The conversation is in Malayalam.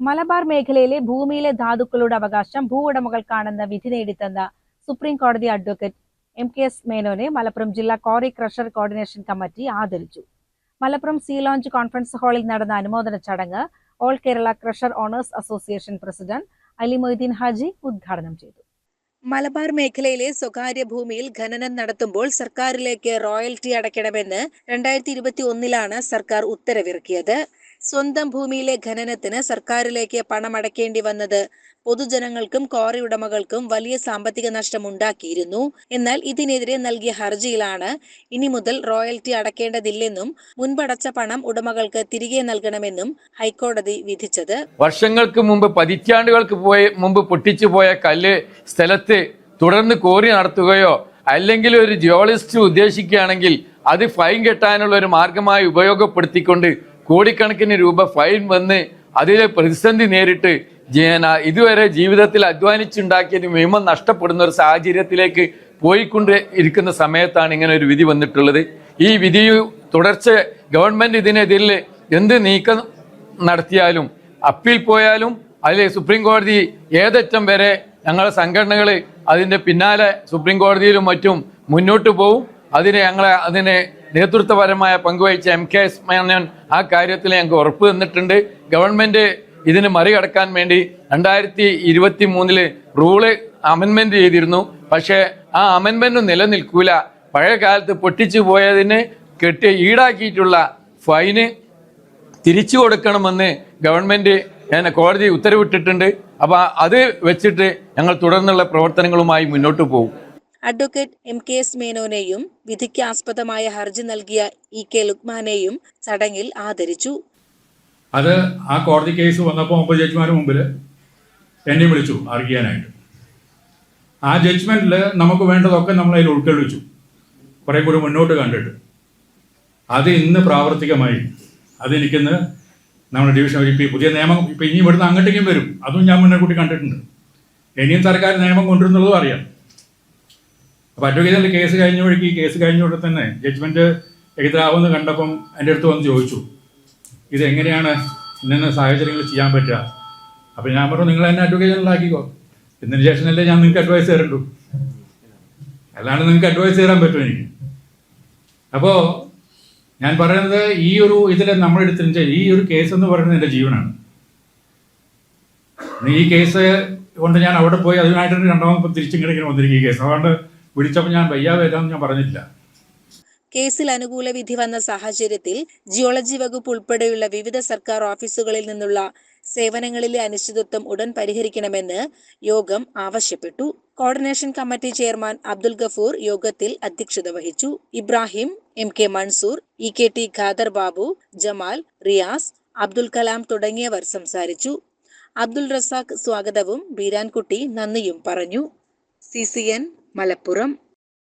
മലബാർ മേഖലയിലെ ഭൂമിയിലെ ധാതുക്കളുടെ അവകാശം ഭൂവുടമകൾക്കാണെന്ന വിധി നേടിത്തന്ന സുപ്രീം കോടതി അഡ്വക്കേറ്റ് MKS മേനോനെ മലപ്പുറം ജില്ലാ ക്വാറി ക്രഷർ കോർഡിനേഷൻ കമ്മിറ്റി ആദരിച്ചു. മലപ്പുറം സീ ലോഞ്ച് കോൺഫറൻസ് ഹാളിൽ നടന്ന അനുമോദന ചടങ്ങ് all Kerala crusher owners association president Ali Moideen Haji ഉദ്ഘാടനം ചെയ്തു. മലബാർ മേഖലയിലെ സ്വകാര്യ ഭൂമിയിൽ ഖനനം നടത്തുമ്പോൾ സർക്കാരിലേക്ക് റോയൽറ്റി അടയ്ക്കണമെന്ന് 2021 സർക്കാർ ഉത്തരവിറക്കിയത്. സ്വന്തം ഭൂമിയിലെ ഖനനത്തിന് സർക്കാരിലേക്ക് പണമടയ്ക്കേണ്ടി വന്നത് പൊതുജനങ്ങൾക്കും ക്വാറി ഉടമകൾക്കും വലിയ സാമ്പത്തിക നഷ്ടം ഉണ്ടാക്കിയിരുന്നു. എന്നാൽ ഇതിനെതിരെ നൽകിയ ഹർജിയിലാണ് ഇനി മുതൽ റോയൽറ്റി അടയ്ക്കേണ്ടതില്ലെന്നും മുൻപടച്ച പണം ഉടമകൾക്ക് തിരികെ നൽകണമെന്നും ഹൈക്കോടതി വിധിച്ചത്. വർഷങ്ങൾക്ക് മുമ്പ് പതിറ്റാണ്ടുകൾക്ക് മുമ്പ് പൊട്ടിച്ചു പോയ കല്ല് സ്ഥലത്ത് തുടർന്ന് കോറി നടത്തുകയോ അല്ലെങ്കിൽ ഒരു ജിയോളജിസ്റ്റ് ഉദ്ദേശിക്കുകയാണെങ്കിൽ അത് ഫൈൻ കെട്ടാനുള്ള ഒരു മാർഗമായി ഉപയോഗപ്പെടുത്തിക്കൊണ്ട് കോടിക്കണക്കിന് രൂപ ഫൈൻ വന്ന് അതിലെ പ്രതിസന്ധി നേരിട്ട് ഇതുവരെ ജീവിതത്തിൽ അധ്വാനിച്ചുണ്ടാക്കിയ നിയമം നഷ്ടപ്പെടുന്ന ഒരു സാഹചര്യത്തിലേക്ക് പോയിക്കൊണ്ട് ഇരിക്കുന്ന സമയത്താണ് ഇങ്ങനെ ഒരു വിധി വന്നിട്ടുള്ളത്. ഈ വിധി തുടർച്ച ഗവൺമെന്റ് ഇതിനെതിരിൽ എന്ത് നീക്കം നടത്തിയാലും അപ്പീൽ പോയാലും അതിൽ സുപ്രീം കോടതി ഏതറ്റം വരെ ഞങ്ങളെ സംഘടനകൾ അതിൻ്റെ പിന്നാലെ സുപ്രീം കോടതിയിലും മറ്റും മുന്നോട്ട് പോകും. അതിനെ നേതൃത്വപരമായ പങ്കുവഹിച്ച MKS മേനോൻ ആ കാര്യത്തിൽ ഞങ്ങൾക്ക് ഉറപ്പ് തന്നിട്ടുണ്ട്. ഗവൺമെന്റ് ഇതിന് മറികടക്കാൻ വേണ്ടി 2023 റൂള് അമെൻമെന്റ് ചെയ്തിരുന്നു. പക്ഷേ ആ അമെൻമെന്റ് നിലനിൽക്കൂല. പഴയ കാലത്ത് പൊട്ടിച്ചു പോയതിന് ഈടാക്കിയിട്ടുള്ള ഫൈന് തിരിച്ചു കൊടുക്കണമെന്ന് ഗവൺമെന്റ് കോടതി ഉത്തരവിട്ടിട്ടുണ്ട്. അപ്പൊ അത് വെച്ചിട്ട് ഞങ്ങൾ തുടർന്നുള്ള പ്രവർത്തനങ്ങളുമായി മുന്നോട്ട് പോകും. അഡ്വക്കേറ്റ് MKS മേനോനെയും വിധിക്ക് ആസ്പദമായ ഹർജി നൽകിയ EK ലുക്മാനെയും ചടങ്ങിൽ ആദരിച്ചു. അത് ആ കോടതി കേസ് വന്നപ്പോൾ 9 ജഡ്ജിമാരുടെ മുമ്പിൽ എന്നെ വിളിച്ചു അറിയാനായിട്ട്. ആ ജഡ്ജ്മെന്റിൽ നമുക്ക് വേണ്ടതൊക്കെ നമ്മളതിൽ ഉൾക്കൊള്ളിച്ചു, കുറേ കൂടി മുന്നോട്ട് കണ്ടിട്ട്. അത് ഇന്ന് പ്രാവർത്തികമായി. അതെനിക്കിന്ന് നമ്മുടെ ഡിവിഷൻ പുതിയ നിയമം ഇനി ഇവിടുന്ന് അങ്ങോട്ടേക്കും വരും. അതും ഞാൻ മുന്നേ കൂട്ടി കണ്ടിട്ടുണ്ട്. ഇനിയും സർക്കാർ നിയമം കൊണ്ടുവരുന്നുള്ളതും അറിയാം. അപ്പോൾ അഡ്വക്കേറ്റിൻ്റെ കേസ് കഴിഞ്ഞ തന്നെ ജഡ്ജ്മെന്റ് എഴുതാവുന്ന കണ്ടപ്പം എൻ്റെ അടുത്ത് വന്ന് ചോദിച്ചു, ഇതെങ്ങനെയാണ് ഇന്ന സാഹചര്യങ്ങൾ ചെയ്യാൻ പറ്റുക? അപ്പം ഞാൻ പറഞ്ഞു, നിങ്ങൾ എന്നെ അഡ്വക്കേറ്റ് ജനറലാക്കിക്കോ, ഇതിന് ശേഷമല്ലേ ഞാൻ നിങ്ങൾക്ക് അഡ്വൈസ് തരണ്ടു, അല്ലാണ്ട് നിങ്ങൾക്ക് അഡ്വൈസ് തരാൻ പറ്റും എനിക്ക്. അപ്പോൾ ഞാൻ പറയുന്നത് ഇതിൽ നമ്മളെടുത്തിട്ട് ഈ ഒരു കേസ് എന്ന് പറയുന്നത് എൻ്റെ ജീവനാണ്. ഈ കേസ് കൊണ്ട് ഞാൻ അവിടെ പോയി അതിനായിട്ട് രണ്ടാമത് തിരിച്ചിങ്ങനെ വന്നിരിക്കും. ഈ കേസ് അതുകൊണ്ട് വിളിച്ചപ്പോൾ ഞാൻ വയ്യാതെന്ന് ഞാൻ പറഞ്ഞില്ല. കേസിൽ അനുകൂല വിധി വന്ന സാഹചര്യത്തിൽ ജിയോളജി വകുപ്പ് ഉൾപ്പെടെയുള്ള വിവിധ സർക്കാർ ഓഫീസുകളിൽ നിന്നുള്ള സേവനങ്ങളിലെ അനിശ്ചിതത്വം ഉടൻ പരിഹരിക്കണമെന്ന് യോഗം ആവശ്യപ്പെട്ടു. Coordination committee chairman Abdul Gafoor യോഗത്തിൽ അധ്യക്ഷത വഹിച്ചു. ഇബ്രാഹിം, MK മൻസൂർ, EKT ഖാദർ ബാബു, ജമാൽ, റിയാസ്, അബ്ദുൽ കലാം തുടങ്ങിയവർ സംസാരിച്ചു. അബ്ദുൽ റസാഖ് സ്വാഗതവും ബീരാൻകുട്ടി നന്ദിയും പറഞ്ഞു. CCN മലപ്പുറം.